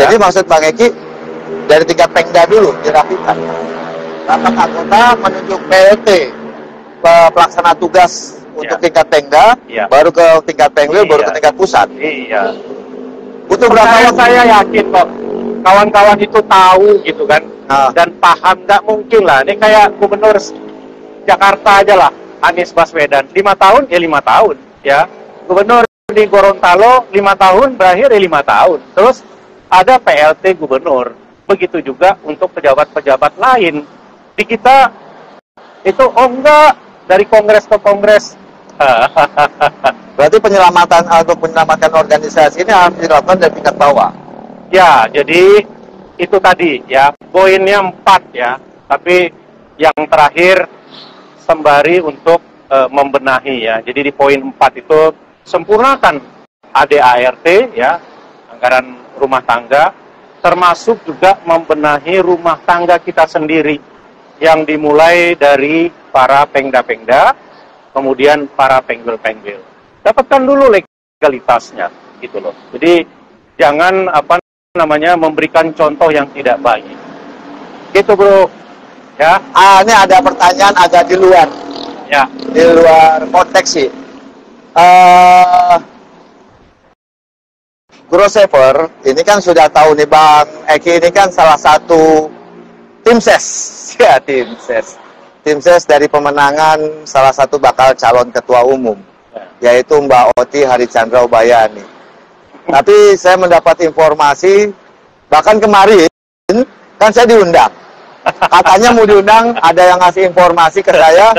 Jadi maksud Bang Eki dari tingkat Pengda dulu dirapikan. Rapat anggota menunjuk PLT, pelaksana tugas untuk tingkat Pengda, baru ke tingkat Pengwil, baru ke tingkat pusat. Iya. Butuh berapa? Saya yakin kok kawan-kawan itu tahu gitu kan, dan paham. Nggak mungkin lah. Ini kayak gubernur Jakarta aja lah, Anies Baswedan. 5 tahun ya 5 tahun, ya. Gubernur di Gorontalo 5 tahun, berakhir ya 5 tahun. Terus ada PLT gubernur. Begitu juga untuk pejabat-pejabat lain. Di kita itu enggak, dari kongres ke kongres. Berarti penyelamatan atau menyelamatkan organisasi ini harus dilakukan dari tingkat bawah. Ya, jadi itu tadi ya, poinnya 4 ya. Tapi yang terakhir sembari untuk membenahi ya. Jadi di poin 4 itu sempurnakan ADART ya, anggaran rumah tangga, termasuk juga membenahi rumah tangga kita sendiri yang dimulai dari para pengda-pengda, kemudian para penggil-penggil. Dapatkan dulu legalitasnya gitu loh. Jadi jangan memberikan contoh yang tidak baik. Gitu, Bro. Ya. Ini ada pertanyaan agak di luar. Ya. Di luar konteks sih. Guru Saver, ini kan sudah tahu nih Bang Eki, ini kan salah satu tim ses. Ya, tim ses. Tim ses dari pemenangan salah satu bakal calon ketua umum, yaitu Mbak Oti Harichandra Ubayani. Tapi saya mendapat informasi, bahkan kemarin kan saya diundang. Katanya mau diundang, ada yang ngasih informasi ke saya.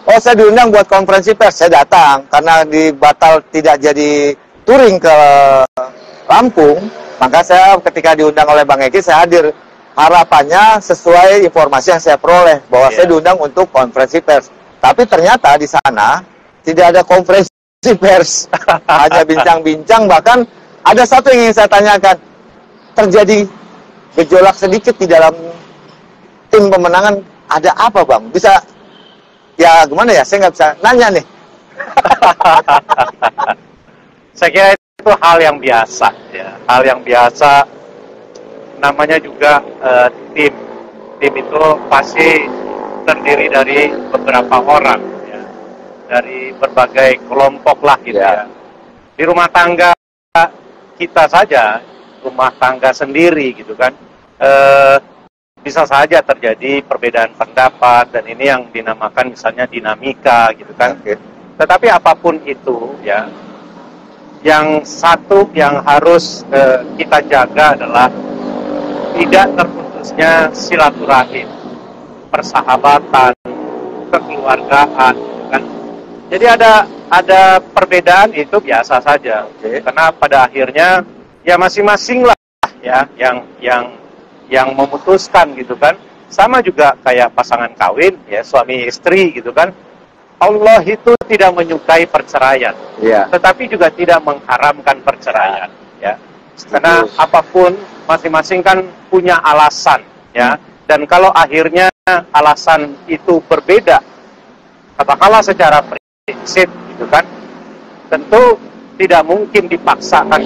Oh, saya diundang buat konferensi pers, saya datang. Karena dibatal tidak jadi touring ke Lampung, maka saya ketika diundang oleh Bang Eki, saya hadir. Harapannya sesuai informasi yang saya peroleh, bahwa saya diundang untuk konferensi pers. Tapi ternyata di sana tidak ada konferensi pers, hanya bincang-bincang. Bahkan ada satu yang ingin saya tanyakan, terjadi gejolak sedikit di dalam tim pemenangan. Ada apa Bang? Bisa, ya gimana ya, saya nggak bisa nanya nih. Saya kira itu hal yang biasa ya, hal yang biasa. Namanya juga tim itu pasti terdiri dari beberapa orang ya, dari berbagai kelompok lah gitu ya. Di rumah tangga kita saja, rumah tangga sendiri gitu kan, bisa saja terjadi perbedaan pendapat, dan ini yang dinamakan misalnya dinamika gitu kan. Tetapi apapun itu ya, yang satu yang harus kita jaga adalah tidak terputusnya silaturahim, persahabatan, kekeluargaan kan. Jadi ada perbedaan, itu biasa saja. Karena pada akhirnya ya masing-masing lah ya yang memutuskan gitu kan. Sama juga kayak pasangan kawin ya, suami istri gitu kan. Allah itu tidak menyukai perceraian, tetapi juga tidak mengharamkan perceraian ya. Karena apapun masing-masing kan punya alasan ya, dan kalau akhirnya alasan itu berbeda, katakanlah secara prinsip gitu kan, tentu tidak mungkin dipaksakan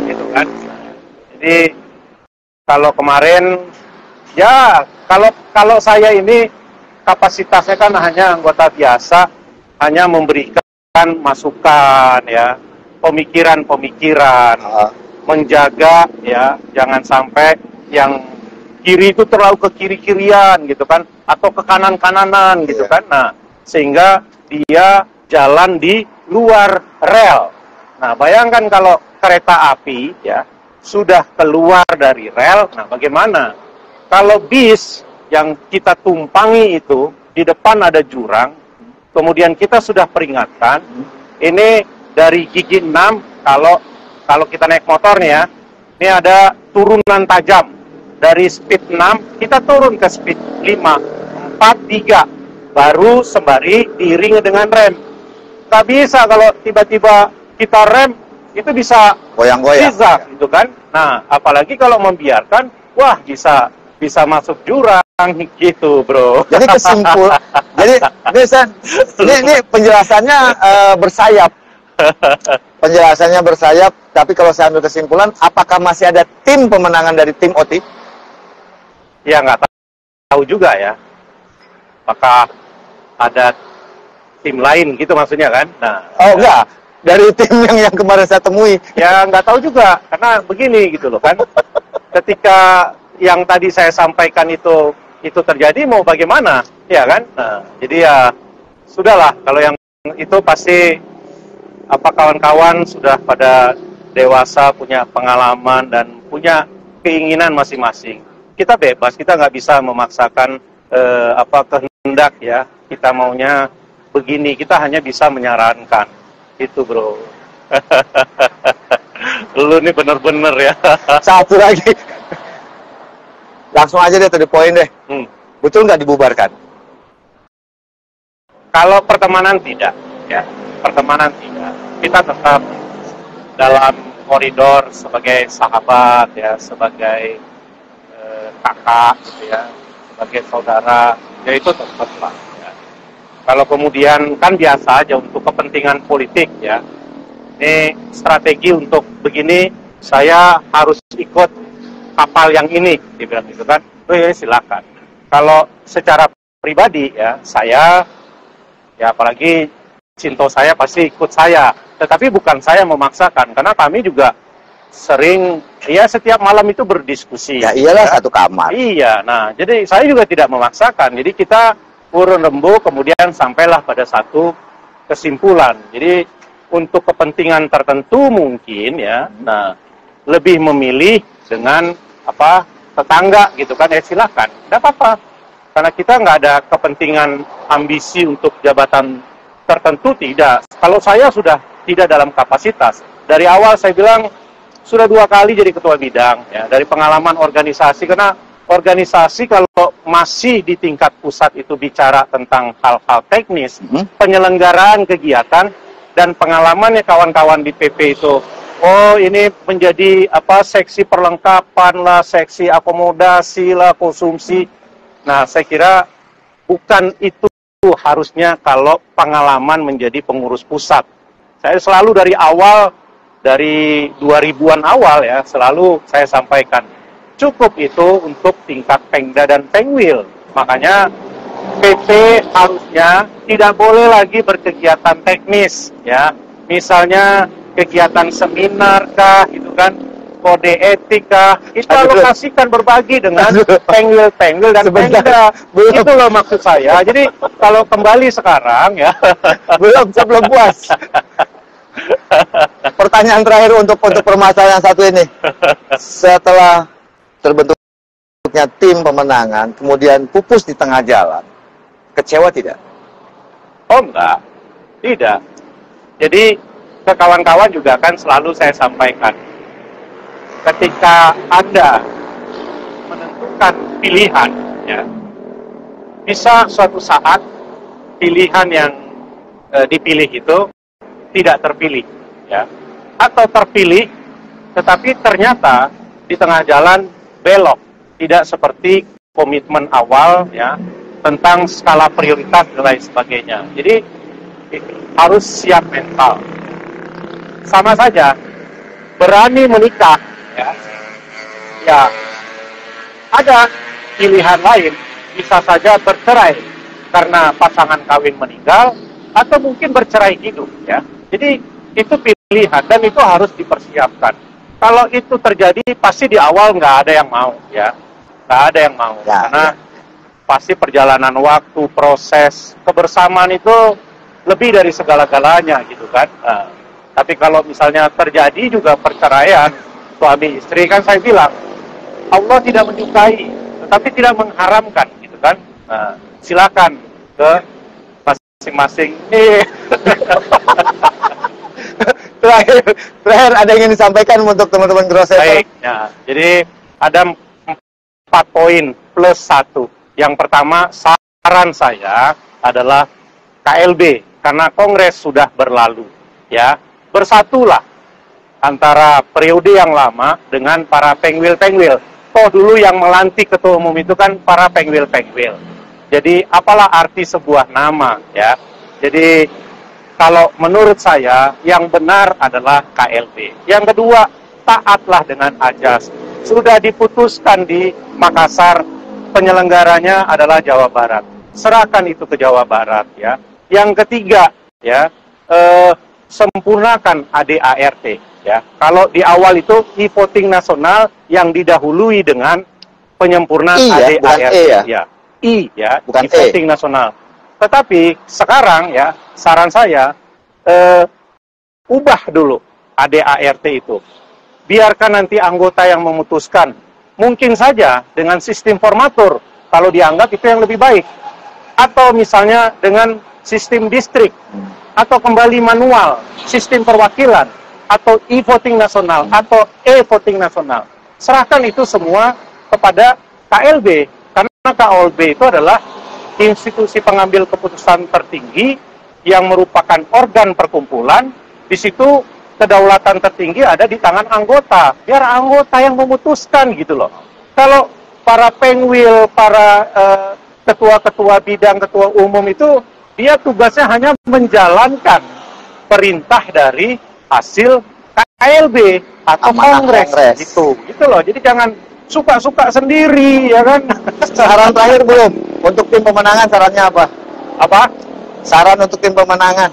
gitu kan. Jadi kalau kemarin ya, kalau saya ini kapasitasnya kan hanya anggota biasa, hanya memberikan masukan ya, pemikiran-pemikiran, menjaga ya, jangan sampai yang kiri itu terlalu ke kiri-kirian gitu kan, atau ke kanan-kananan gitu kan. Nah, sehingga dia jalan di luar rel. Nah, bayangkan kalau kereta api ya sudah keluar dari rel, nah bagaimana? Kalau bis yang kita tumpangi itu di depan ada jurang, kemudian kita sudah peringatkan, ini dari gigi 6, kalau kita naik motor nih ya, ini ada turunan tajam. Dari speed 6, kita turun ke speed 5, 4, 3, baru sembari diiringi dengan rem. Tak bisa kalau tiba-tiba kita rem, itu bisa goyang-goyang gitu kan. Nah, apalagi kalau membiarkan, wah bisa masuk jurang gitu, Bro. Jadi ini penjelasannya bersayap. Penjelasannya bersayap, tapi kalau saya ambil kesimpulan, apakah masih ada tim pemenangan dari tim OT? Ya nggak tahu juga ya. Apakah ada tim lain gitu maksudnya kan? Nah, Oh enggak, dari tim yang kemarin saya temui. ya nggak tahu juga, karena begini gitu loh kan. Ketika yang tadi saya sampaikan itu terjadi, mau bagaimana, ya kan? Nah, jadi ya sudahlah, kalau yang itu pasti kawan-kawan sudah pada dewasa, punya pengalaman dan punya keinginan masing-masing. Kita bebas, kita nggak bisa memaksakan kehendak ya. Kita maunya begini, kita hanya bisa menyarankan. Itu bro. Lu nih bener-bener ya. Satu lagi. Langsung aja deh, to the point deh. Betul nggak dibubarkan? Kalau pertemanan tidak, ya. Pertemanan tidak. Kita tetap dalam koridor sebagai sahabat ya, sebagai kakak gitu ya, sebagai saudara, ya itu tetaplah. Ya. Kalau kemudian kan biasa aja untuk kepentingan politik ya. Ini strategi untuk begini, saya harus ikut kapal yang ini, dibilang gitu kan. Oh ya silakan. Kalau secara pribadi ya, saya ya apalagi cinta saya pasti ikut saya. Tetapi bukan saya memaksakan, karena kami juga sering ya setiap malam itu berdiskusi. Ya iyalah ya. satu kamar. Iya, nah jadi saya juga tidak memaksakan. Jadi kita urun rembu kemudian sampailah pada satu kesimpulan. Jadi untuk kepentingan tertentu mungkin ya, nah lebih memilih dengan tetangga gitu kan, silakan, tidak apa-apa. Karena kita nggak ada kepentingan ambisi untuk jabatan tertentu, tidak. Kalau saya sudah tidak dalam kapasitas. Dari awal saya bilang sudah 2 kali jadi ketua bidang ya, dari pengalaman organisasi, karena organisasi kalau masih di tingkat pusat itu bicara tentang hal-hal teknis, penyelenggaraan kegiatan dan pengalamannya kawan-kawan di PP itu, oh ini menjadi seksi perlengkapan lah, seksi akomodasi lah, konsumsi. Nah saya kira bukan itu harusnya kalau pengalaman menjadi pengurus pusat. Saya selalu dari awal, dari 2000-an awal ya, selalu saya sampaikan, cukup itu untuk tingkat Pengda dan Pengwil. Makanya PP harusnya tidak boleh lagi berkegiatan teknis ya. Misalnya kegiatan seminar kah gitu kan, kode etik kah, itu alokasikan berbagi dengan Pengwil dan Pengda. Itu loh maksud saya. Jadi kalau kembali sekarang ya, belum puas. Pertanyaan terakhir untuk permasalahan satu ini. Setelah terbentuknya tim pemenangan, kemudian pupus di tengah jalan, kecewa tidak? Oh enggak, tidak. Jadi ke kawan-kawan juga kan selalu saya sampaikan, ketika Anda menentukan pilihan, ya, bisa suatu saat pilihan yang dipilih itu tidak terpilih, ya, atau terpilih, tetapi ternyata di tengah jalan belok, tidak seperti komitmen awal, ya, tentang skala prioritas dan lain sebagainya. Jadi harus siap mental. Sama saja, berani menikah, ya ada pilihan lain, bisa saja bercerai karena pasangan kawin meninggal, atau mungkin bercerai hidup, ya. Jadi itu pilihan dan itu harus dipersiapkan. Kalau itu terjadi, pasti di awal nggak ada yang mau, ya, nggak ada yang mau, ya, karena pasti perjalanan waktu, proses kebersamaan itu lebih dari segala-galanya, gitu kan. Nah, tapi kalau misalnya terjadi juga perceraian suami istri, kan saya bilang Allah tidak menyukai, tetapi tidak mengharamkan, gitu kan. Nah, silakan ke masing-masing. Terakhir ada yang ingin disampaikan untuk teman-teman grosser. Baik, ya. Jadi ada 4 poin plus 1. Yang pertama, saran saya adalah KLB, karena Kongres sudah berlalu, ya, bersatulah antara periode yang lama dengan para pengwil-pengwil. Toh dulu yang melantik ketua umum itu kan para pengwil-pengwil. Jadi apalah arti sebuah nama, ya. Jadi Kalau menurut saya, yang benar adalah KLB. Yang kedua, taatlah dengan ajas. Sudah diputuskan di Makassar, penyelenggaranya adalah Jawa Barat. Serahkan itu ke Jawa Barat ya. Yang ketiga ya, sempurnakan ADART ya. Kalau di awal itu e-voting nasional yang didahului dengan penyempurnaan ADART ya. Bukan e-voting nasional. Tetapi sekarang ya, saran saya ubah dulu ADART itu. Biarkan nanti anggota yang memutuskan. Mungkin saja dengan sistem formatur kalau dianggap itu yang lebih baik. Atau misalnya dengan sistem distrik, atau kembali manual, sistem perwakilan, atau e-voting nasional, atau e-voting nasional. Serahkan itu semua kepada KLB, karena KLB itu adalah institusi pengambil keputusan tertinggi yang merupakan organ perkumpulan. Di situ kedaulatan tertinggi ada di tangan anggota, biar anggota yang memutuskan gitu loh. Kalau para pengwil, para ketua-ketua bidang, ketua umum itu, dia tugasnya hanya menjalankan perintah dari hasil KLB atau Kongres gitu loh. Jadi jangan suka-suka sendiri ya kan. Saran terakhir belum untuk tim pemenangan, sarannya apa? Apa? Saran untuk tim pemenangan.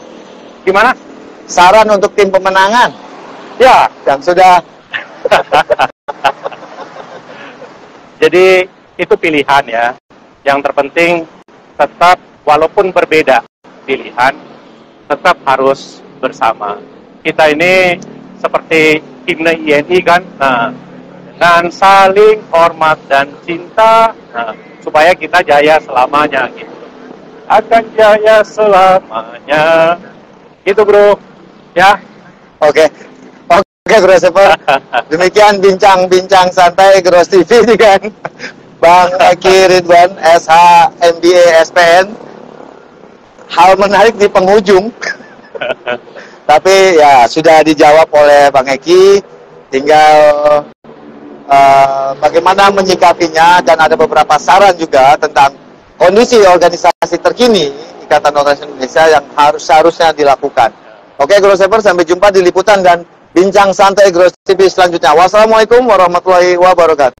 Gimana? Saran untuk tim pemenangan. Ya, Dan sudah. jadi itu pilihan ya. Yang terpenting tetap walaupun berbeda pilihan, tetap harus bersama. Kita ini seperti himne INI kan, nah, dengan saling hormat dan cinta, nah, supaya kita jaya selamanya gitu. Akan jaya selamanya. Gitu bro, ya. Oke, Grosepper. Demikian bincang-bincang santai Gros TV dengan Bang Eki Ridwan, SH, MBA, SPN. Hal menarik di penghujung. Tapi ya sudah dijawab oleh Bang Eki. Tinggal bagaimana menyikapinya, dan ada beberapa saran juga tentang kondisi organisasi terkini Ikatan Notaris Indonesia yang seharusnya dilakukan. Oke, Grosepper, sampai jumpa di liputan dan bincang santai Gros TV selanjutnya. Wassalamualaikum warahmatullahi wabarakatuh.